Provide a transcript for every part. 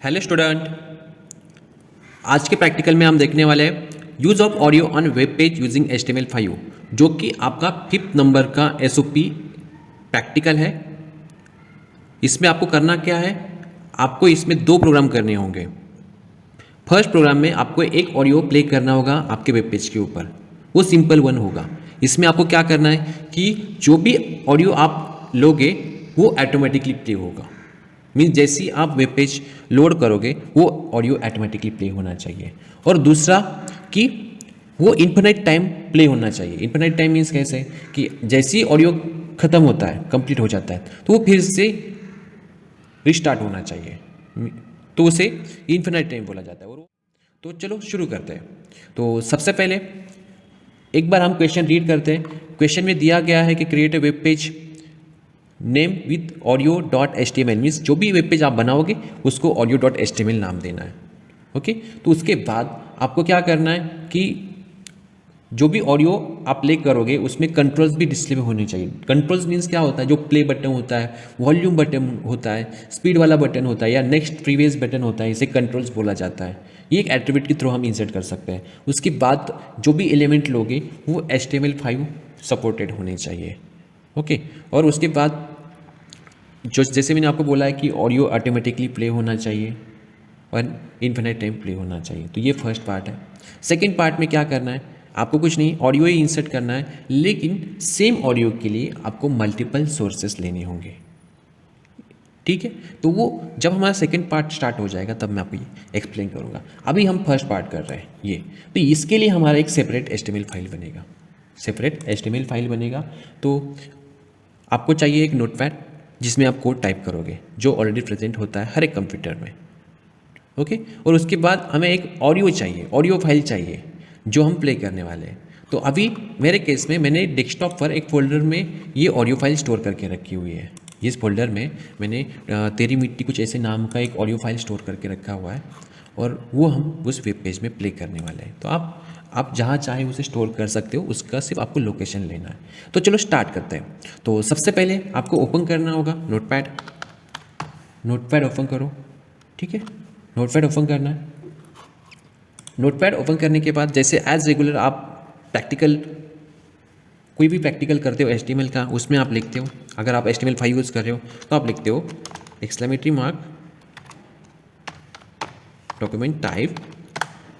Hello student, आज के practical में हम देखने वाले हैं use of audio on web page using HTML5, जो कि आपका 5th नंबर का SOP प्रैक्टिकल है। इसमें आपको करना क्या है, आपको इसमें दो प्रोग्राम करने होंगे। फर्स्ट प्रोग्राम में आपको एक ऑडियो प्ले करना होगा आपके वेब पेज के ऊपर, वो सिंपल वन होगा। इसमें आपको क्या करना है कि जो भी ऑडियो आप लोगे वो ऑटोमेटिकली प्ले होगा। मीन्स जैसे ही आप वेब पेज लोड करोगे वो ऑडियो ऑटोमेटिकली प्ले होना चाहिए। और दूसरा कि वो इन्फिनिट टाइम प्ले होना चाहिए। इन्फिनिट टाइम मीन्स कैसे कि जैसे ही ऑडियो ख़त्म होता है, कंप्लीट हो जाता है, तो वो फिर से रिस्टार्ट होना चाहिए, तो उसे इन्फिनिट टाइम बोला जाता है। और तो चलो शुरू करते हैं। तो सबसे पहले एक बार हम क्वेश्चन रीड करते हैं। क्वेश्चन में दिया गया है कि create a web page name with audio dot HTML, means जो भी वेब पेज आप बनाओगे उसको ऑडियो डॉट HTML नाम देना है। ओके, तो उसके बाद आपको क्या करना है कि जो भी ऑडियो आप प्ले करोगे उसमें कंट्रोल्स भी डिस्प्ले में होने चाहिए। कंट्रोल्स मीन्स क्या होता है, जो प्ले बटन होता है, वॉल्यूम बटन होता है, स्पीड वाला बटन होता है या नेक्स्ट प्रीवियस बटन होता है, इसे कंट्रोल्स बोला जाता है। ये एक एट्रीब्यूट के थ्रू हम इंसर्ट कर सकते हैं। उसके बाद जो भी एलिमेंट लोगे वो HTML5 सपोर्टेड होने चाहिए। ओके, और उसके बाद जो जैसे मैंने आपको बोला है कि ऑडियो ऑटोमेटिकली प्ले होना चाहिए और इन्फिनिट टाइम प्ले होना चाहिए, तो ये फर्स्ट पार्ट है। सेकंड पार्ट में क्या करना है, आपको कुछ नहीं, ऑडियो ही इंसर्ट करना है, लेकिन सेम ऑडियो के लिए आपको मल्टीपल सोर्सेस लेने होंगे। ठीक है, तो वो जब हमारा सेकंड पार्ट स्टार्ट हो जाएगा तब मैं आपको ये एक्सप्लेन करूँगा। अभी हम फर्स्ट पार्ट कर रहे हैं ये, तो इसके लिए हमारा एक सेपरेट HTML फाइल बनेगा। सेपरेट HTML फाइल बनेगा तो आपको चाहिए एक नोटपैड जिसमें आप कोड टाइप करोगे, जो ऑलरेडी प्रेजेंट होता है हर एक कंप्यूटर में। ओके, और उसके बाद हमें एक ऑडियो चाहिए, ऑडियो फाइल चाहिए जो हम प्ले करने वाले हैं। तो अभी मेरे केस में मैंने डेस्कटॉप पर एक फ़ोल्डर में ये ऑडियो फाइल स्टोर करके रखी हुई है। इस फोल्डर में मैंने तेरी मिट्टी कुछ ऐसे नाम का एक ऑडियो फाइल स्टोर करके रखा हुआ है, और वो हम उस वेब पेज में प्ले करने वाले हैं। तो आप जहाँ चाहे उसे स्टोर कर सकते हो, उसका सिर्फ आपको लोकेशन लेना है। तो चलो स्टार्ट करते हैं। तो सबसे पहले आपको ओपन करना होगा नोटपैड। नोटपैड ओपन करो, ठीक है, नोटपैड ओपन करना है। नोटपैड ओपन करने के बाद जैसे एज रेगुलर आप प्रैक्टिकल कोई भी प्रैक्टिकल करते हो HTML का, उसमें आप लिखते हो, अगर आप HTML5 यूज़ कर रहे हो तो आप लिखते हो exclamatory mark document type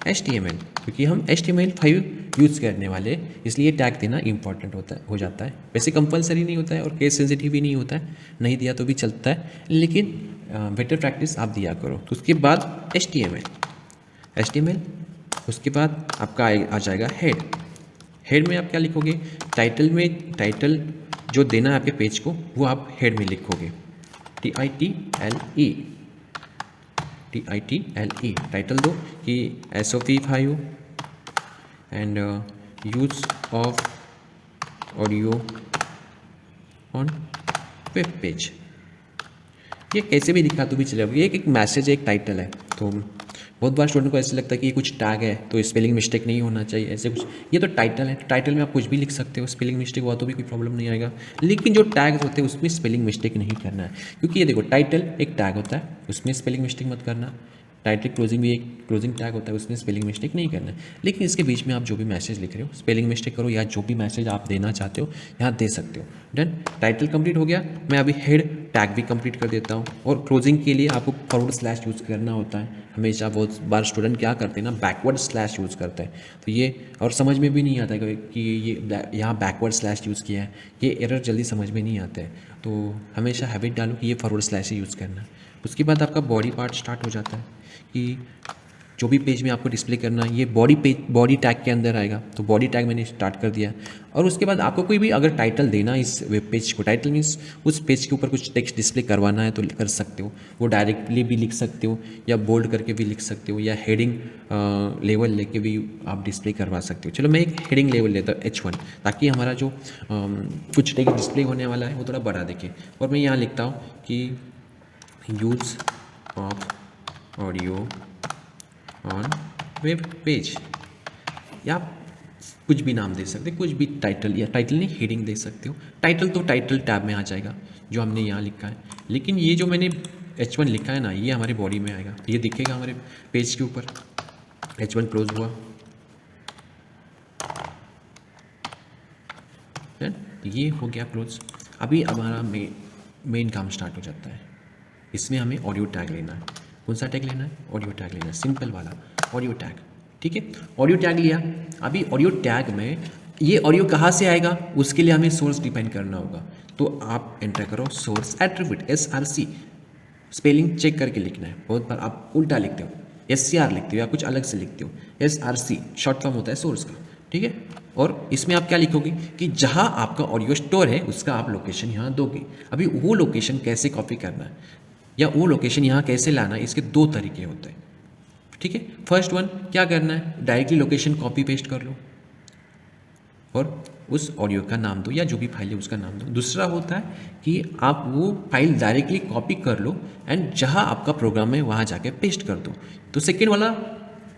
HTML, क्योंकि हम HTML5 यूज़ करने वाले, इसलिए टैग देना इंपॉर्टेंट हो जाता है। वैसे कंपलसरी नहीं होता है और केस सेंसिटिव भी नहीं होता है, नहीं दिया तो भी चलता है, लेकिन बेटर प्रैक्टिस आप दिया करो। तो उसके बाद HTML, उसके बाद आपका आ जाएगा हेड। हेड में आप क्या लिखोगे, टाइटल में, टाइटल जो देना है आपके पेज को वो आप हेड में लिखोगे TITLE, टाइटल दो कि SOP5 and use of audio on web page. ये कैसे भी लिखा तो भी चलेगा, ये एक मैसेज है, एक टाइटल है। तो बहुत बार स्टूडेंट को ऐसे लगता है कि ये कुछ टैग है तो स्पेलिंग मिस्टेक नहीं होना चाहिए, ऐसे कुछ। ये तो टाइटल है, टाइटल में आप कुछ भी लिख सकते हो, स्पेलिंग मिस्टेक हुआ तो भी कोई प्रॉब्लम नहीं आएगा, लेकिन जो टैग्स होते हैं उसमें स्पेलिंग मिस्टेक नहीं करना है। क्योंकि ये देखो, टाइटल एक टैग होता है, उसमें स्पेलिंग मिस्टेक मत करना। टाइटल क्लोजिंग भी एक क्लोजिंग टैग होता है, उसमें स्पेलिंग मिस्टेक नहीं करना है। लेकिन इसके बीच में आप जो भी मैसेज लिख रहे हो स्पेलिंग मिस्टेक करो, या जो भी मैसेज आप देना चाहते हो यहाँ दे सकते हो। डन, टाइटल कंप्लीट हो गया। मैं अभी हेड टैग भी कंप्लीट कर देता हूँ। और क्लोजिंग के लिए आपको फॉरवर्ड स्लैश यूज़ करना होता है हमेशा। बहुत बार स्टूडेंट क्या करते हैं ना, बैकवर्ड स्लैश यूज़ करते हैं, तो ये और समझ में भी नहीं आता है कि ये यहाँ बैकवर्ड स्लैश यूज़ किया है, ये एरर जल्दी समझ में नहीं आते हैं। तो हमेशा हैबिट डालो कि ये फॉरवर्ड स्लैश ही यूज़ करना है। उसके बाद आपका बॉडी पार्ट स्टार्ट हो जाता है कि जो भी पेज में आपको डिस्प्ले करना है ये बॉडी टैग के अंदर आएगा। तो बॉडी टैग मैंने स्टार्ट कर दिया। और उसके बाद आपको कोई भी अगर टाइटल देना इस वेब पेज को, टाइटल मीन्स उस पेज के ऊपर कुछ टेक्स्ट डिस्प्ले करवाना है तो कर सकते हो। वो डायरेक्टली भी लिख सकते हो या बोल्ड करके भी लिख सकते हो, या हेडिंग लेवल लेके भी आप डिस्प्ले करवा सकते हो। चलो मैं एक हेडिंग लेवल लेता हूँ H1, ताकि हमारा जो कुछ टेक्स्ट डिस्प्ले होने वाला है वो थोड़ा बड़ा दिखे। और मैं यहाँ लिखता हूँ कि use of audio on web page, या कुछ भी नाम दे सकते, कुछ भी टाइटल, या टाइटल नहीं हेडिंग दे सकते हो। टाइटल तो टाइटल टैब में आ जाएगा जो हमने यहाँ लिखा है। लेकिन ये जो मैंने H1 लिखा है ना, ये हमारी बॉडी में आएगा, ये दिखेगा हमारे पेज के ऊपर। H1 क्लोज हुआ है, ये हो गया क्लोज। अभी हमारा मेन काम स्टार्ट हो जाता है। इसमें हमें ऑडियो टैग लेना है। कौन सा टैग लेना है? ऑडियो टैग लेना है, सिंपल वाला ऑडियो टैग। ठीक है, ऑडियो टैग लिया। अभी ऑडियो टैग में ये ऑडियो कहाँ से आएगा, उसके लिए हमें सोर्स डिफाइन करना होगा। तो आप एंटर करो source attribute SRC, spelling check करके लिखना है। बहुत बार आप उल्टा लिखते हो, SCR लिखते हो या कुछ अलग से लिखते हो। SRC शॉर्ट फॉर्म होता है सोर्स का। ठीक है, और इसमें आप क्या लिखोगे कि जहाँ आपका ऑडियो स्टोर है उसका आप लोकेशन यहाँ दोगे। अभी वो लोकेशन कैसे कॉपी करना है या वो लोकेशन यहाँ कैसे लाना है, इसके 2 तरीके होते हैं। ठीक है, फर्स्ट वन क्या करना है, डायरेक्टली लोकेशन कॉपी पेस्ट कर लो और उस ऑडियो का नाम दो या जो भी फाइल है उसका नाम दो। दूसरा होता है कि आप वो फाइल डायरेक्टली कॉपी कर लो एंड जहाँ आपका प्रोग्राम है वहाँ जाके पेस्ट कर दो। तो सेकेंड वाला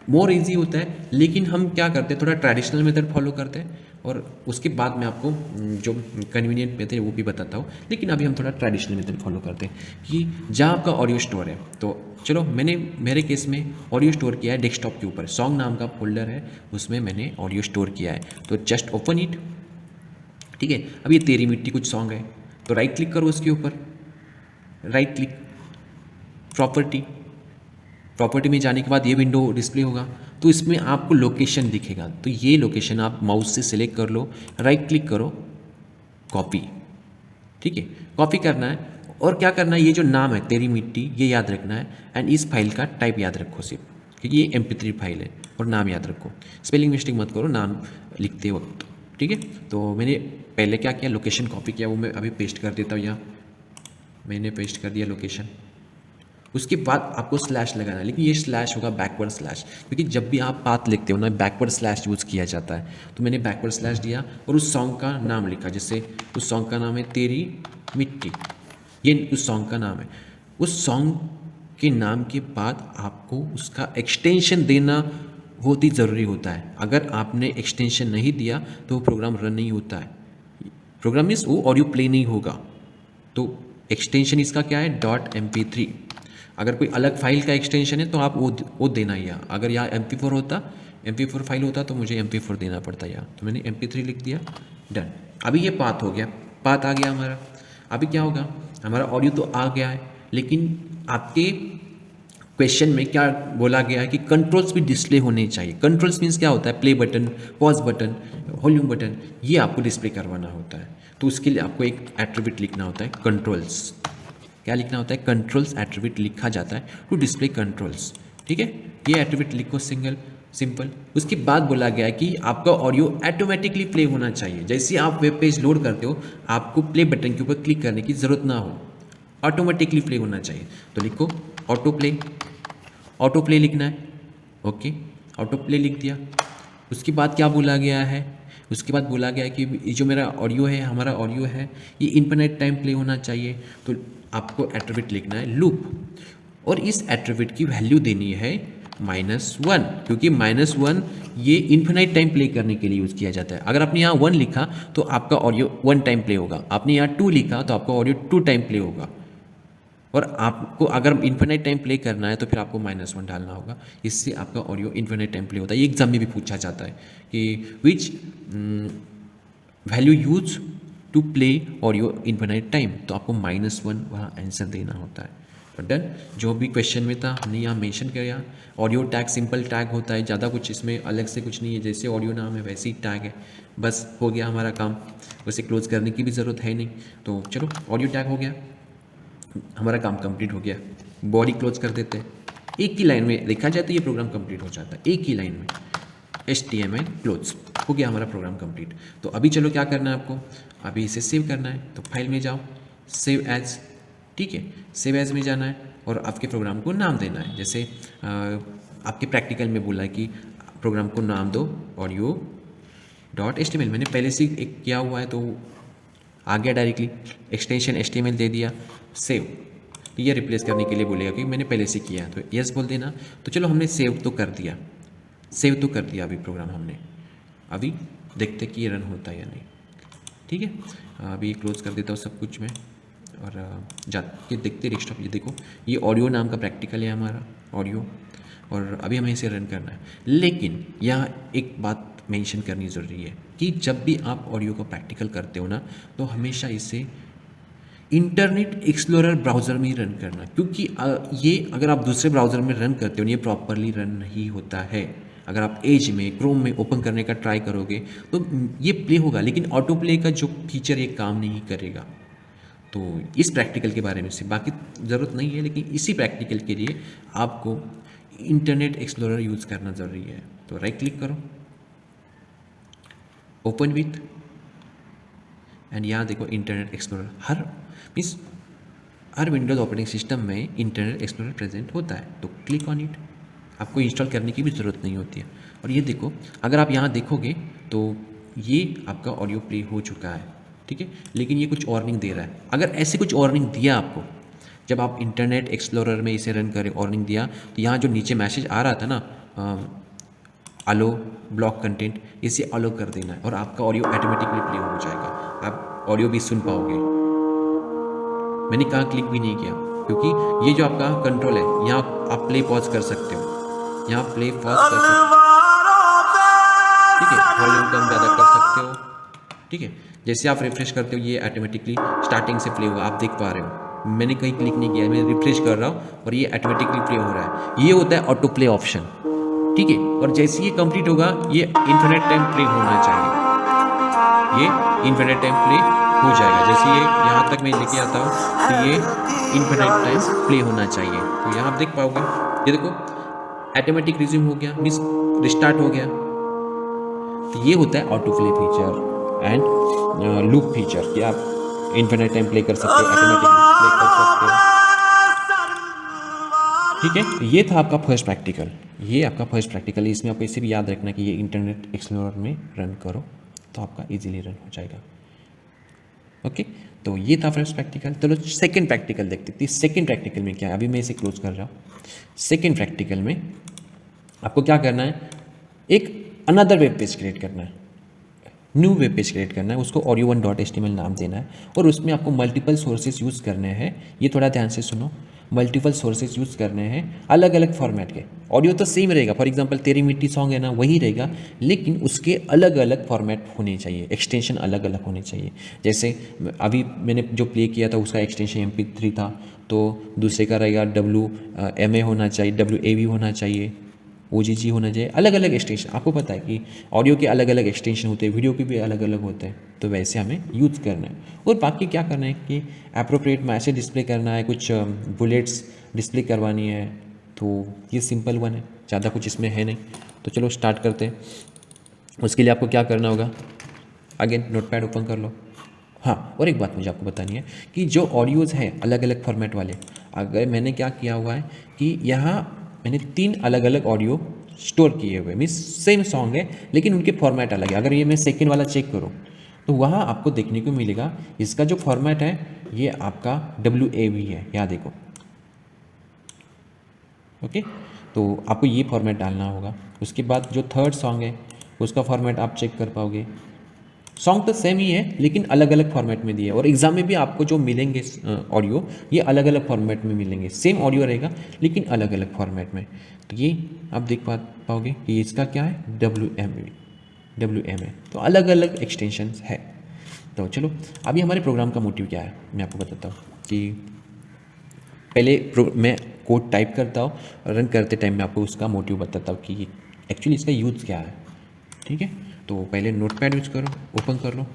मोर इजी होता है, लेकिन हम क्या करते हैं, थोड़ा ट्रेडिशनल मेथड फॉलो करते हैं और उसके बाद मैं आपको जो कन्वीनियंट मेथड है वो भी बताता हूँ। लेकिन अभी हम थोड़ा ट्रेडिशनल मेथड फॉलो करते हैं कि जहाँ आपका ऑडियो स्टोर है, तो चलो मैंने मेरे केस में ऑडियो स्टोर किया है डेस्कटॉप के ऊपर। सॉन्ग नाम का फोल्डर है, उसमें मैंने ऑडियो स्टोर किया है। तो जस्ट ओपन इट। ठीक है, अब ये तेरी मिट्टी कुछ सॉन्ग है, तो राइट क्लिक करो उसके ऊपर, राइट क्लिक प्रॉपर्टी में जाने के बाद ये विंडो डिस्प्ले होगा। तो इसमें आपको लोकेशन दिखेगा, तो ये लोकेशन आप माउस से सिलेक्ट कर लो, राइट क्लिक करो, कॉपी। ठीक है, कॉपी करना है और क्या करना है, ये जो नाम है तेरी मिट्टी ये याद रखना है एंड इस फाइल का टाइप याद रखो सिर्फ, क्योंकि ये MP3 फाइल है। और नाम याद रखो, स्पेलिंग मिस्टेक मत करो नाम लिखते वक्त। ठीक है, तो मैंने पहले क्या किया, लोकेशन कॉपी किया, वो मैं अभी पेस्ट कर देता हूँ यहाँ। मैंने पेस्ट कर दिया लोकेशन। उसके बाद आपको स्लैश लगाना है, लेकिन ये स्लैश होगा बैकवर्ड स्लैश, क्योंकि जब भी आप पाथ लिखते हो ना बैकवर्ड स्लैश यूज़ किया जाता है। तो मैंने बैकवर्ड स्लैश दिया और उस सॉन्ग का नाम लिखा, जैसे उस सॉन्ग का नाम है तेरी मिट्टी, ये उस सॉन्ग का नाम है। उस सॉन्ग के नाम के बाद आपको उसका एक्सटेंशन देना बहुत ही ज़रूरी होता है। अगर आपने एक्सटेंशन नहीं दिया तो वो प्रोग्राम रन नहीं होता है। प्रोग्राम मीन्स वो ऑडियो प्ले नहीं होगा। तो एक्सटेंशन इसका क्या है, .mp3। अगर कोई अलग फाइल का एक्सटेंशन है तो आप वो देना ही है। अगर यहाँ MP4 होता, MP4 फाइल होता तो मुझे MP4 देना पड़ता यहाँ, तो मैंने MP3 लिख दिया, डन। अभी ये पाथ हो गया, पाथ आ गया हमारा। अभी क्या होगा, हमारा ऑडियो तो आ गया है, लेकिन आपके क्वेश्चन में क्या बोला गया है कि कंट्रोल्स भी डिस्प्ले होने चाहिए। कंट्रोल्स मीन्स क्या होता है, play button, pause button, volume button, ये आपको डिस्प्ले करवाना होता है। तो उसके लिए आपको एक एट्रीब्यूट लिखना होता है, कंट्रोल्स। क्या लिखना होता है, कंट्रोल्स एट्रीब्यूट लिखा जाता है टू डिस्प्ले कंट्रोल्स। ठीक है, ये एट्रीब्यूट लिखो सिंपल। उसके बाद बोला गया है कि आपका ऑडियो ऑटोमेटिकली प्ले होना चाहिए। जैसे आप वेब पेज लोड करते हो, आपको प्ले बटन के ऊपर क्लिक करने की ज़रूरत ना हो, ऑटोमेटिकली प्ले होना चाहिए। तो लिखो ऑटो प्ले लिखना है। ओके, ऑटो प्ले लिख दिया। उसके बाद क्या बोला गया है, उसके बाद बोला गया है कि जो मेरा ऑडियो है, हमारा ऑडियो है, ये इनफिनिट टाइम प्ले होना चाहिए। तो आपको एट्रीब्यूट लिखना है लूप, और इस एट्रीब्यूट की वैल्यू देनी है -1, क्योंकि -1 ये इनफिनिट टाइम प्ले करने के लिए यूज़ किया जाता है। अगर आपने यहाँ 1 लिखा तो आपका ऑडियो 1 टाइम प्ले होगा, आपने यहाँ 2 लिखा तो आपका ऑडियो 2 टाइम प्ले होगा। और आपको अगर इन्फिनिट टाइम प्ले करना है तो फिर आपको -1 डालना होगा, इससे आपका ऑडियो इन्फिनिट टाइम प्ले होता है। ये एग्जाम में भी पूछा जाता है कि which value use to play audio infinite time, तो आपको -1 वहाँ आंसर देना होता है। तो डन, जो भी क्वेश्चन में था हमने यहाँ मेंशन किया। ऑडियो टैग सिंपल टैग होता है, ज़्यादा कुछ इसमें अलग से कुछ नहीं है, जैसे ऑडियो नाम है वैसे ही टैग है, बस हो गया हमारा काम। वैसे क्लोज करने की भी ज़रूरत है नहीं। तो चलो ऑडियो टैग हो गया, हमारा काम कंप्लीट हो गया। बॉडी क्लोज कर देते हैं। एक ही लाइन में देखा जाए तो ये प्रोग्राम कंप्लीट हो जाता है, एक ही लाइन में। HTML क्लोज हो गया हमारा प्रोग्राम कंप्लीट। तो अभी चलो क्या करना है आपको, अभी इसे सेव करना है। तो फाइल में जाओ, सेव एज। ठीक है, सेव एज में जाना है और आपके प्रोग्राम को नाम देना है। जैसे आपके प्रैक्टिकल में बोला है कि प्रोग्राम को नाम दो audio.html। मैंने पहले से एक किया हुआ है तो आ गया डायरेक्टली, एक्सटेंशन HTML दे दिया, सेव। ये रिप्लेस करने के लिए बोलेगा कि मैंने पहले से किया, तो यस बोल देना। तो चलो हमने सेव तो कर दिया अभी प्रोग्राम हमने। अभी देखते कि ये रन होता है या नहीं। ठीक है, अभी क्लोज कर देता हूँ सब कुछ मैं। और जाके देखते डेस्कटॉप। ये देखो, ये ऑडियो नाम का प्रैक्टिकल है हमारा, ऑडियो, और अभी हमें इसे रन करना है। लेकिन यहाँ एक बात मेंशन करनी ज़रूरी है कि जब भी आप ऑडियो का प्रैक्टिकल करते हो ना, तो हमेशा इसे इंटरनेट एक्सप्लोरर ब्राउज़र में ही रन करना, क्योंकि ये अगर आप दूसरे ब्राउज़र में रन करते हो ये प्रॉपरली रन नहीं होता है। अगर आप एज में, क्रोम में ओपन करने का ट्राई करोगे तो ये प्ले होगा, लेकिन ऑटो प्ले का जो फीचर ये काम नहीं करेगा। तो इस प्रैक्टिकल के बारे में से बाकी ज़रूरत नहीं है, लेकिन इसी प्रैक्टिकल के लिए आपको इंटरनेट एक्सप्लोरर यूज़ करना ज़रूरी है। तो राइट क्लिक करो, ओपन विथ, एंड यहाँ देखो इंटरनेट एक्सप्लोरर। हर विंडोज़ ऑपरेटिंग सिस्टम में इंटरनेट एक्सप्लोरर प्रेजेंट होता है, तो क्लिक ऑन इट। आपको इंस्टॉल करने की भी ज़रूरत नहीं होती है। और ये देखो, अगर आप यहाँ देखोगे तो ये आपका ऑडियो प्ले हो चुका है, ठीक है, लेकिन ये कुछ वार्निंग दे रहा है। अगर ऐसे कुछ वार्निंग दिया आपको, जब आप इंटरनेट एक्सप्लोरर में इसे रन करें, वार्निंग दिया, तो यहाँ जो नीचे मैसेज आ रहा था ना, अलो ब्लॉक कंटेंट, इसे अलो कर देना है और आपका ऑडियो ऑटोमेटिकली प्ले हो जाएगा। आप ऑडियो भी सुन पाओगे। मैंने कहाँ क्लिक भी नहीं किया, क्योंकि ये जो आपका कंट्रोल है, यहाँ आप प्ले पॉज कर सकते हो, यहाँ प्ले पॉज कर सकते हो, ठीक है, वॉल्यूम कम ज़्यादा कर सकते हो, ठीक है। जैसे आप रिफ्रेश करते हो ये ऑटोमेटिकली स्टार्टिंग से प्ले होगा, आप देख पा रहे हो। मैंने कहीं क्लिक नहीं किया, मैं रिफ्रेश कर रहा हूँ और ये ऑटोमेटिकली प्ले हो रहा है। ये होता है ऑटो प्ले ऑप्शन, ठीक है। और जैसे ये कंप्लीट होगा, ये इन्फिनिट टाइम प्ले होना चाहिए, ये इन्फिनिट टाइम प्ले हो जाएगा। जैसे ये यहाँ तक मैं लेके आता हूँ तो ये इन्फिनिट टाइम प्ले होना चाहिए। तो यहाँ आप देख पाओगे, ये देखो ऑटोमेटिक रिज्यूम हो गया, मीन्स रिस्टार्ट हो गया। तो ये होता है auto play feature and loop feature, कि आप इन्फिनिट टाइम प्ले कर सकते हो, ऑटोमेटिक प्ले कर सकते हो, ठीक है। ये था आपका फर्स्ट प्रैक्टिकल, ये आपका फर्स्ट प्रैक्टिकल है। इसमें आपको इसे भी याद रखना कि ये इंटरनेट एक्सप्लोरर में रन करो तो आपका इजीली रन हो जाएगा। ओके, तो ये था फर्स्ट प्रैक्टिकल। चलो सेकंड प्रैक्टिकल देखते हैं। सेकंड प्रैक्टिकल में क्या है, अभी मैं इसे क्लोज कर रहा हूँ। सेकंड प्रैक्टिकल में आपको क्या करना है, एक अनदर वेब पेज क्रिएट करना है, न्यू वेब पेज क्रिएट करना है, उसको audio1.html नाम देना है, और उसमें आपको मल्टीपल सोर्सेज यूज़ करने हैं। ये थोड़ा ध्यान से सुनो, मल्टीपल सोर्सेज यूज़ करने हैं, अलग अलग फॉर्मेट के। ऑडियो तो सेम रहेगा, फॉर एग्जांपल तेरी मिट्टी सॉन्ग है ना, वही रहेगा, लेकिन उसके अलग अलग फॉर्मेट होने चाहिए, एक्सटेंशन अलग अलग होने चाहिए। जैसे अभी मैंने जो प्ले किया था उसका एक्सटेंशन MP3 था, तो दूसरे का रहेगा WMA होना चाहिए, WAV होना चाहिए, OGG होना चाहिए। अलग अलग एक्सटेंशन, आपको पता है कि ऑडियो के अलग अलग एक्सटेंशन होते हैं, वीडियो के भी अलग अलग होते हैं, तो वैसे हमें यूज़ करना है। और बाकी क्या करना है कि अप्रोप्रिएट मैसेज डिस्प्ले करना है, कुछ बुलेट्स डिस्प्ले करवानी है, तो ये सिंपल वन है, ज़्यादा कुछ इसमें है नहीं। तो चलो स्टार्ट करते हैं। उसके लिए आपको क्या करना होगा, अगेन नोटपैड ओपन कर लो। हाँ, और एक बात मुझे आपको बतानी है कि जो ऑडियोज़ हैं अलग अलग फॉर्मेट वाले, अगर मैंने क्या किया हुआ है कि यहाँ मैंने 3 अलग अलग ऑडियो स्टोर किए हुए, मीन्स सेम सॉन्ग है लेकिन उनके फॉर्मेट अलग है। अगर ये मैं सेकंड वाला चेक करूँ तो वहाँ आपको देखने को मिलेगा इसका जो फॉर्मेट है ये आपका WAV है, यहाँ देखो। ओके, तो आपको ये फॉर्मेट डालना होगा। उसके बाद जो थर्ड सॉन्ग है उसका फॉर्मेट आप चेक कर पाओगे। सॉन्ग तो सेम ही है लेकिन अलग अलग फॉर्मेट में दिए, और एग्ज़ाम में भी आपको जो मिलेंगे ऑडियो ये अलग अलग फॉर्मेट में मिलेंगे। सेम ऑडियो रहेगा लेकिन अलग अलग फॉर्मेट में। तो ये आप देख पाओगे कि इसका क्या है, WMA, तो अलग अलग एक्सटेंशंस है। तो चलो अभी हमारे प्रोग्राम का मोटिव क्या है मैं आपको बताता हूँ कि पहले मैं कोड टाइप करता हूँ, रन करते टाइम में आपको उसका मोटिव बताता हूँ कि एक्चुअली इसका यूज़ क्या है, ठीक है। तो पहले नोटपैड यूज़ करो, ओपन कर लो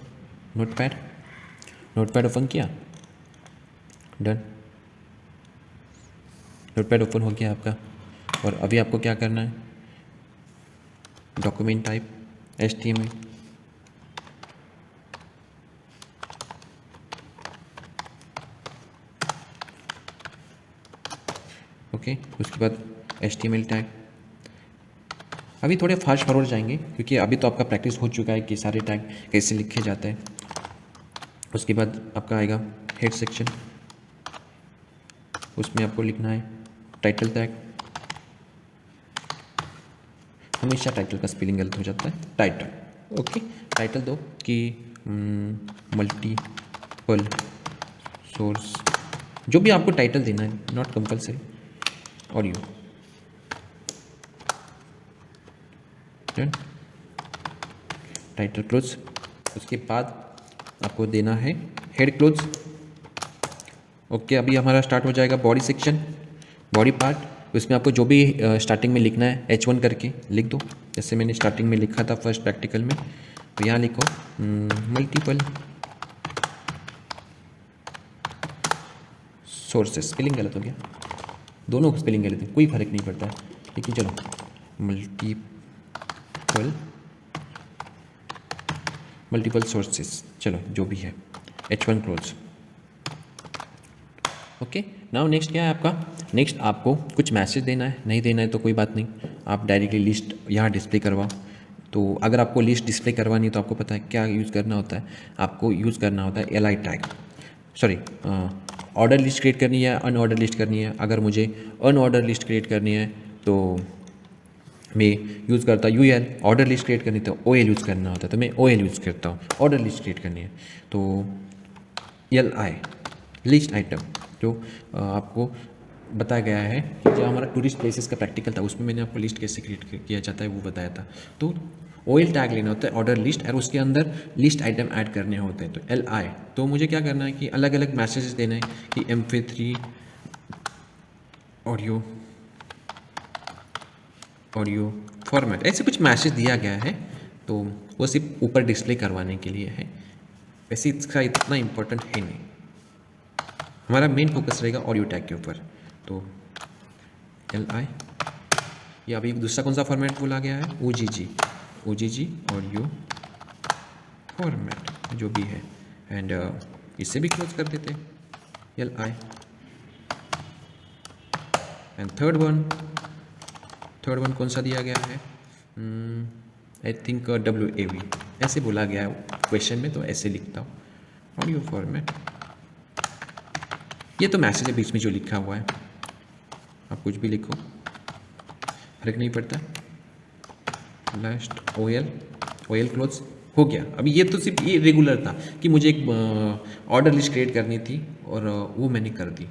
नोटपैड ओपन किया, डन, नोटपैड ओपन हो गया आपका। और अभी आपको क्या करना है, डॉक्यूमेंट टाइप HTML, ओके। उसके बाद HTML टैग। अभी थोड़े फास्ट फॉरवर्ड जाएंगे क्योंकि अभी तो आपका प्रैक्टिस हो चुका है कि सारे टैग कैसे लिखे जाते हैं। उसके बाद आपका आएगा हेड सेक्शन, उसमें आपको लिखना है टाइटल टैग। हमेशा टाइटल का स्पेलिंग गलत हो जाता है, टाइटल, ओके। टाइटल दो कि मल्टीपल सोर्स, जो भी आपको टाइटल देना है, not compulsory, audio. Title close. उसके बाद आपको देना है हेड क्लोज। ओके, अभी हमारा स्टार्ट हो जाएगा बॉडी सेक्शन, बॉडी पार्ट। उसमें आपको जो भी स्टार्टिंग में लिखना है H1 करके लिख दो, जैसे मैंने स्टार्टिंग में लिखा था फर्स्ट प्रैक्टिकल में। तो यहाँ लिखो मल्टीपल सोर्सेस। स्पेलिंग गलत हो गया, दोनों स्पेलिंग गलत है, कोई फर्क नहीं पड़ता है, लेकिन चलो मल्टीपल सोर्सेस, चलो जो भी है, H1 close. Okay, now next क्या है आपका? नेक्स्ट आपको कुछ मैसेज देना है, नहीं देना है तो कोई बात नहीं, आप डायरेक्टली लिस्ट यहाँ डिस्प्ले करवाओ। तो अगर आपको लिस्ट डिस्प्ले करवानी है तो आपको पता है क्या यूज़ करना होता है, आपको यूज़ करना होता है LI tag, sorry order list create करनी है, अनऑर्डर लिस्ट करनी है। अगर मुझे अनऑर्डर लिस्ट क्रिएट करनी है तो मैं यूज़ करता हूँ UL, ऑर्डर लिस्ट क्रिएट करनी तो OL यूज़ करना होता है, तो मैं OL यूज़ करता हूँ। ऑर्डर लिस्ट क्रिएट करनी है तो LI लिस्ट आइटम, जो आपको बताया गया है कि जो हमारा टूरिस्ट प्लेसेस का प्रैक्टिकल था उसमें मैंने आपको लिस्ट कैसे क्रिएट किया जाता है वो बताया था। तो OL टैग लेना होता है, ऑर्डर लिस्ट, और उसके अंदर लिस्ट आइटम ऐड करने होते हैं, तो LI। तो मुझे क्या करना है कि अलग अलग मैसेजेस देना है कि MP3 ऑडियो फॉर्मेट, ऐसे कुछ मैसेज दिया गया है, तो वो सिर्फ ऊपर डिस्प्ले करवाने के लिए है, वैसे इसका इतना इम्पोर्टेंट है नहीं। हमारा मेन फोकस रहेगा ऑडियो टैग के ऊपर। तो LI, या अभी दूसरा कौन सा फॉर्मेट बोला गया है? OGG ऑडियो फॉर्मेट जो भी है, एंड इसे भी क्लोज कर देते हैं LI। एंड थर्ड वन कौन सा दिया गया है? आई थिंक WAV ऐसे बोला गया है क्वेश्चन में, तो ऐसे लिखता हूँ ऑडियो फॉर्मेट। ये तो मैसेज है बीच में जो लिखा हुआ है, आप कुछ भी लिखो, फर्क नहीं पड़ता। लास्ट OL क्लोज हो गया। अभी ये तो सिर्फ ये रेगुलर था कि मुझे एक ऑर्डर लिस्ट क्रिएट करनी थी और वो मैंने कर दी,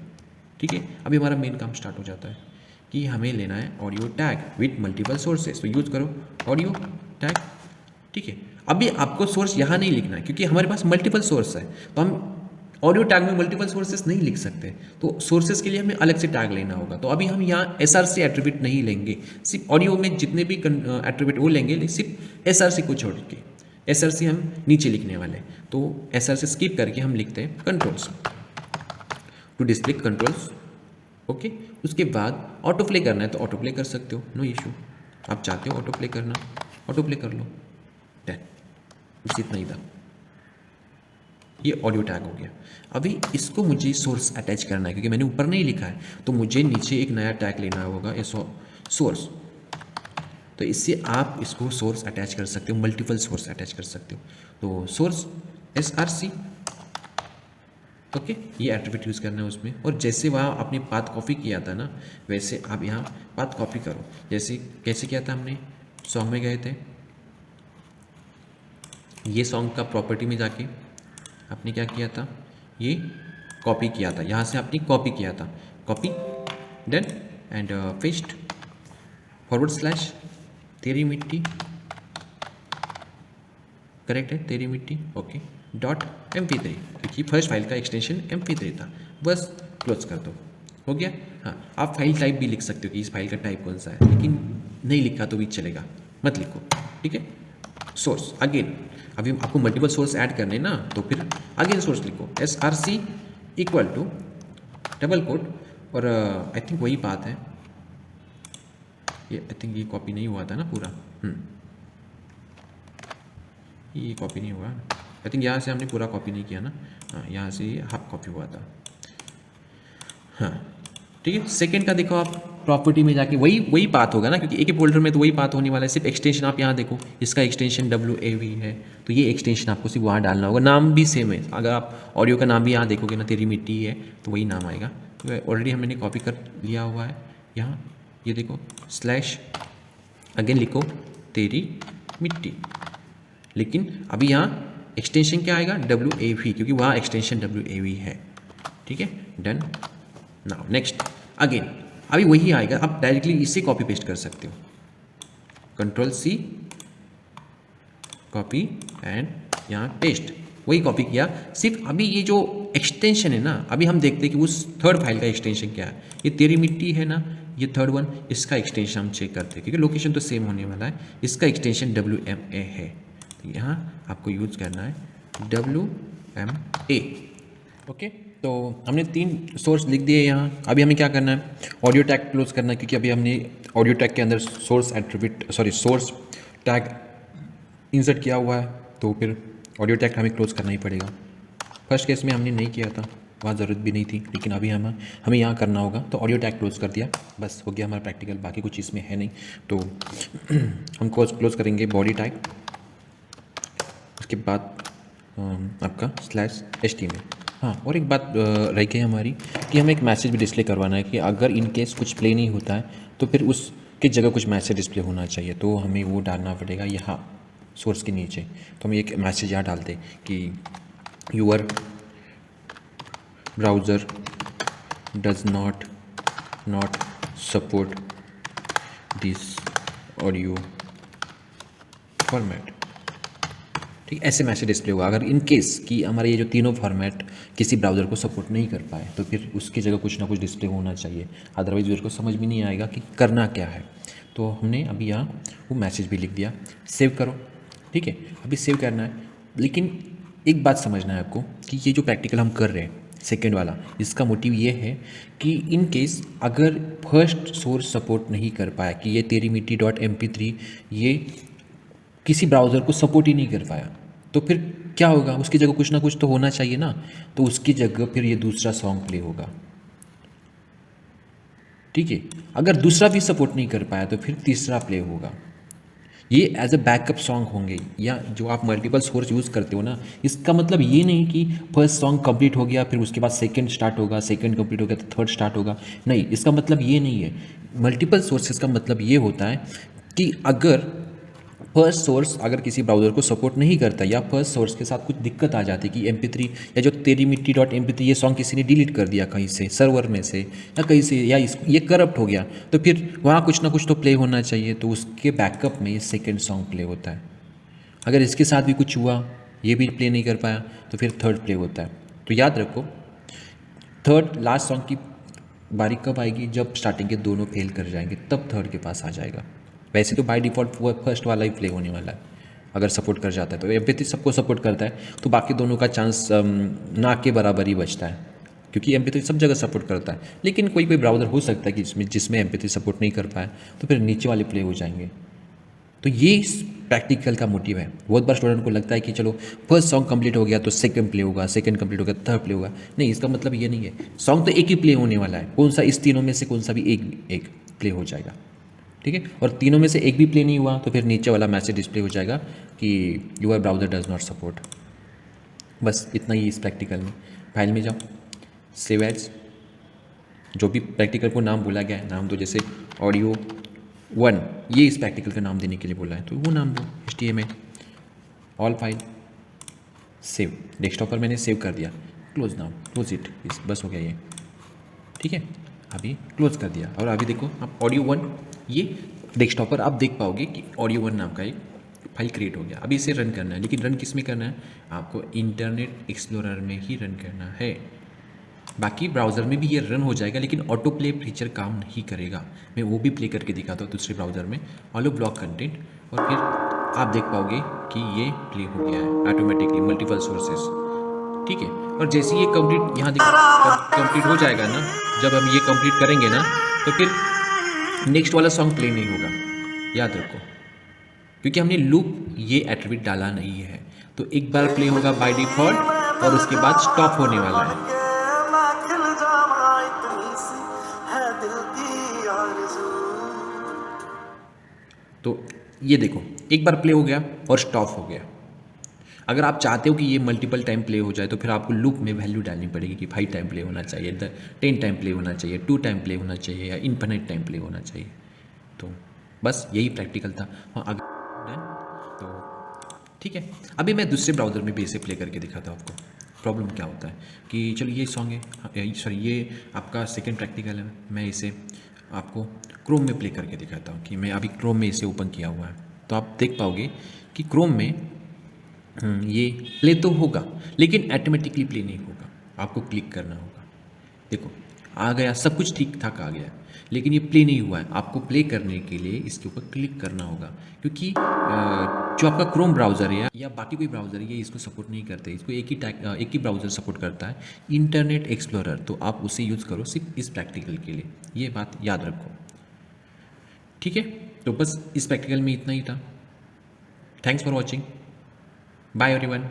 ठीक है। अभी हमारा मेन काम स्टार्ट हो जाता है कि हमें लेना है audio tag with multiple sources, तो यूज़ करो ऑडियो टैग, ठीक है। अभी आपको सोर्स यहाँ नहीं लिखना है क्योंकि हमारे पास मल्टीपल सोर्स है, तो हम ऑडियो टैग में मल्टीपल सोर्सेस नहीं लिख सकते, तो सोर्सेस के लिए हमें अलग से टैग लेना होगा। तो अभी हम यहाँ SRC एट्रीब्यूट नहीं लेंगे, सिर्फ ऑडियो में जितने भी एट्रीब्यूट वो लेंगे, लेकिन सिर्फ SRC को छोड़ के। SRC हम नीचे लिखने वाले हैं, तो SRC स्किप करके हम लिखते हैं controls, to display controls. Okay, उसके बाद ऑटो प्ले करना है तो ऑटो प्ले कर सकते हो, नो इशू। आप चाहते हो ऑटो प्ले करना, ऑटो प्ले कर लो, डन। बस इतना ही था, ये ऑडियो टैग हो गया। अभी इसको मुझे सोर्स अटैच करना है क्योंकि मैंने ऊपर नहीं लिखा है, तो मुझे नीचे एक नया टैग लेना होगा, ये सोर्स। तो इससे आप इसको सोर्स अटैच कर सकते हो, मल्टीपल सोर्स अटैच कर सकते हो। तो सोर्स SRC, ओके, ये एट्रीब्यूट यूज़ करना है उसमें। और जैसे वहाँ आपने पाथ कॉपी किया था ना, वैसे आप यहाँ पाथ कॉपी करो। जैसे कैसे किया था हमने, सॉन्ग में गए थे, ये सॉन्ग का प्रॉपर्टी में जाके आपने क्या किया था, ये कॉपी किया था, यहाँ से आपने कॉपी किया था, कॉपी, डन, एंड पेस्ट, / तेरी मिट्टी, करेक्ट है, तेरी मिट्टी, ओके, .mp3, क्योंकि फर्स्ट फाइल का एक्सटेंशन MP3 था, बस क्लोज कर दो, हो गया। हाँ, आप फाइल टाइप भी लिख सकते हो कि इस फाइल का टाइप कौन सा है, लेकिन नहीं लिखा तो भी चलेगा, मत लिखो, ठीक है। सोर्स अगेन, अभी आपको मल्टीपल सोर्स ऐड करने ना, तो फिर अगेन सोर्स लिखो, SRC equal to double quote, और आई थिंक वही बात है, ये आई थिंक ये कॉपी नहीं हुआ था ना पूरा, ये कॉपी नहीं हुआ, आई थिंक यहाँ से हमने पूरा कॉपी नहीं किया ना, हाँ, यहाँ से हाफ कॉपी हुआ था, हाँ, ठीक है। सेकंड का देखो, आप प्रॉपर्टी में जाके वही पाथ होगा ना, क्योंकि एक ही फोल्डर में तो वही पाथ होने वाला है, सिर्फ एक्सटेंशन आप यहाँ देखो, इसका एक्सटेंशन WAV है, तो ये एक्सटेंशन आपको सिर्फ वहाँ डालना होगा, नाम भी सेम है। अगर आप ऑडियो का नाम भी यहाँ देखोगे ना, तेरी मिट्टी है, तो वही नाम आएगा। तो ऑलरेडी हमने कॉपी कर लिया हुआ है यहाँ, ये देखो, / अगेन लिखो तेरी मिट्टी, लेकिन अभी यहाँ एक्सटेंशन क्या आएगा, WAV, क्योंकि वहाँ एक्सटेंशन WAV है, ठीक है, डन। नाउ नेक्स्ट अगेन अभी वही आएगा, आप डायरेक्टली इसे कॉपी पेस्ट कर सकते हो, कंट्रोल सी कॉपी एंड यहाँ पेस्ट, वही कॉपी किया। सिर्फ अभी ये जो एक्सटेंशन है ना, अभी हम देखते हैं कि उस थर्ड फाइल का एक्सटेंशन क्या है। ये तेरी मिट्टी है ना, ये थर्ड वन, इसका एक्सटेंशन हम चेक करते हैं क्योंकि लोकेशन तो सेम होने वाला है। इसका एक्सटेंशन WMA है, तो यहाँ आपको यूज करना है WMA। ओके, तो हमने 3 सोर्स लिख दिए यहाँ। अभी हमें क्या करना है, ऑडियो टैग क्लोज करना है क्योंकि अभी हमने ऑडियो टैग के अंदर सोर्स टैग इंसर्ट किया हुआ है, तो फिर ऑडियो टैग हमें क्लोज करना ही पड़ेगा। फर्स्ट केस में हमने नहीं किया था, वहाँ ज़रूरत भी नहीं थी, लेकिन अभी हमें यहाँ करना होगा, तो ऑडियो टैग क्लोज कर दिया, बस हो गया हमारा प्रैक्टिकल। बाकी कुछ इसमें है नहीं, तो हम क्लोज करेंगे बॉडी टैग, उसके बाद आपका /HTML। हाँ, और एक बात रह गई हमारी कि हमें एक मैसेज भी डिस्प्ले करवाना है कि अगर इन केस कुछ प्ले नहीं होता है तो फिर उसकी जगह कुछ मैसेज डिस्प्ले होना चाहिए, तो हमें वो डालना पड़ेगा यहाँ सोर्स के नीचे। तो हम एक मैसेज यहाँ डालते कि your browser does not support this audio format. ठीक, ऐसे मैसेज डिस्प्ले होगा अगर इन केस कि हमारे ये जो तीनों फॉर्मेट किसी ब्राउज़र को सपोर्ट नहीं कर पाए, तो फिर उसकी जगह कुछ ना कुछ डिस्प्ले होना चाहिए, अदरवाइज यूज़र को समझ भी नहीं आएगा कि करना क्या है। तो हमने अभी यहाँ वो मैसेज भी लिख दिया, सेव करो। ठीक है, अभी सेव करना है, लेकिन एक बात समझना है आपको कि ये जो प्रैक्टिकल हम कर रहे हैं सेकेंड वाला, इसका मोटिव ये है कि इन केस अगर फर्स्ट सोर्स सपोर्ट नहीं कर पाया कि ये तेरी मिट्टी .mp3 ये किसी ब्राउज़र को सपोर्ट ही नहीं कर पाया, तो फिर क्या होगा, उसकी जगह कुछ ना कुछ तो होना चाहिए ना, तो उसकी जगह फिर ये दूसरा सॉन्ग प्ले होगा। ठीक है, अगर दूसरा भी सपोर्ट नहीं कर पाया तो फिर तीसरा प्ले होगा। ये एज अ बैकअप सॉन्ग होंगे, या जो आप मल्टीपल सोर्स यूज़ करते हो ना, इसका मतलब ये नहीं कि फर्स्ट सॉन्ग कंप्लीट हो गया फिर उसके बाद सेकंड स्टार्ट होगा, सेकंड कंप्लीट हो गया तो थर्ड स्टार्ट होगा, नहीं, इसका मतलब ये नहीं है। मल्टीपल सोर्सेज का मतलब ये होता है कि अगर फर्स्ट सोर्स अगर किसी ब्राउज़र को सपोर्ट नहीं करता या फर्स्ट सोर्स के साथ कुछ दिक्कत आ जाती कि MP3 या जो तेरी मिट्टी .mp3 ये सॉन्ग किसी ने डिलीट कर दिया कहीं से सर्वर में से या कहीं से, या ये करप्ट हो गया, तो फिर वहाँ कुछ ना कुछ तो प्ले होना चाहिए, तो उसके बैकअप में ये सेकेंड सॉन्ग प्ले होता है। अगर इसके साथ भी कुछ हुआ, ये भी प्ले नहीं कर पाया, तो फिर थर्ड प्ले होता है। तो याद रखो, थर्ड लास्ट सॉन्ग की बारी कब आएगी, जब स्टार्टिंग के दोनों फेल कर जाएंगे, तब थर्ड के पास आ जाएगा। वैसे तो बाय डिफ़ॉल्ट वो फर्स्ट वाला ही प्ले होने वाला है अगर सपोर्ट कर जाता है, तो MP3 सबको सपोर्ट करता है, तो बाकी दोनों का चांस ना के बराबर ही बचता है, क्योंकि MP3 सब जगह सपोर्ट करता है। लेकिन कोई ब्राउज़र हो सकता है कि जिसमें MP3 सपोर्ट नहीं कर पाया, तो फिर नीचे वाले प्ले हो जाएंगे। तो ये इस प्रैक्टिकल का मोटिव है। बहुत बार स्टूडेंट को लगता है कि चलो फर्स्ट सॉन्ग कंप्लीट हो गया तो सेकंड प्ले होगा, सेकंड कंप्लीट हो गया थर्ड प्ले होगा, नहीं, इसका मतलब ये नहीं है। सॉन्ग तो एक ही प्ले होने वाला है, कौन सा इस तीनों में से कौन सा भी एक प्ले हो जाएगा। ठीक है, और तीनों में से एक भी प्ले नहीं हुआ तो फिर नीचे वाला मैसेज डिस्प्ले हो जाएगा कि your browser does not support. बस इतना ही इस प्रैक्टिकल में। फाइल में जाओ, सेव एज, जो भी प्रैक्टिकल को नाम बोला गया है, नाम दो, जैसे ऑडियो 1 ये इस प्रैक्टिकल का नाम देने के लिए बोला है, तो वो नाम दो, HTML, all file, save. Desktop पर मैंने सेव कर दिया, क्लोज नाउ, क्लोज इट, बस हो गया ये। ठीक है, अभी क्लोज कर दिया, और अभी देखो आप ऑडियो 1 ये डेस्कटॉप पर आप देख पाओगे कि ऑडियो 1 नाम का एक फाइल क्रिएट हो गया। अभी इसे रन करना है, लेकिन रन किस में करना है, आपको इंटरनेट एक्सप्लोरर में ही रन करना है। बाकी ब्राउज़र में भी ये रन हो जाएगा, लेकिन ऑटो प्ले फीचर काम नहीं करेगा। मैं वो भी प्ले करके दिखाता हूँ दूसरे ब्राउज़र में, ऑलो ब्लॉक कंटेंट, और फिर आप देख पाओगे कि ये प्ले हो गया है ऑटोमेटिकली मल्टीपल सोर्सेज। ठीक है, और जैसे ये कंप्लीट यहाँ कंप्लीट हो जाएगा ना, जब हम ये कंप्लीट करेंगे ना, तो फिर नेक्स्ट वाला सॉन्ग प्ले नहीं होगा, याद रखो, क्योंकि हमने लूप ये एट्रीब्यूट डाला नहीं है। तो एक बार प्ले होगा बाय डिफ़ॉल्ट और उसके बाद स्टॉप होने वाला है। तो ये देखो, एक बार प्ले हो गया और स्टॉप हो गया। अगर आप चाहते हो कि ये मल्टीपल टाइम प्ले हो जाए, तो फिर आपको लूप में वैल्यू डालनी पड़ेगी कि 5 टाइम प्ले होना चाहिए, 10 टाइम प्ले होना चाहिए, 2 टाइम प्ले होना चाहिए, या इन्फिनिट टाइम प्ले होना चाहिए। तो बस यही प्रैक्टिकल था। हाँ, अगर डन तो ठीक है। अभी मैं दूसरे ब्राउज़र में भी इसे प्ले करके दिखाता हूँ आपको। प्रॉब्लम क्या होता है कि चलो ये सॉन्ग है, सॉरी ये आपका सेकंड प्रैक्टिकल है, मैं इसे आपको क्रोम में प्ले करके दिखाता हूँ कि मैं अभी क्रोम में इसे ओपन किया हुआ है। तो आप देख पाओगे कि क्रोम में ये प्ले तो होगा लेकिन ऑटोमेटिकली प्ले नहीं होगा, आपको क्लिक करना होगा। देखो आ गया, सब कुछ ठीक ठाक आ गया, लेकिन ये प्ले नहीं हुआ है। आपको प्ले करने के लिए इसके ऊपर क्लिक करना होगा, क्योंकि जो आपका क्रोम ब्राउज़र है या बाकी कोई ब्राउज़र है ये इसको सपोर्ट नहीं करते। इसको एक ही ब्राउज़र सपोर्ट करता है, इंटरनेट एक्सप्लोरर। तो आप उसे यूज़ करो सिर्फ इस प्रैक्टिकल के लिए, ये बात याद रखो, ठीक है। तो बस इस प्रैक्टिकल में इतना ही था। Thanks for watching, bye everyone.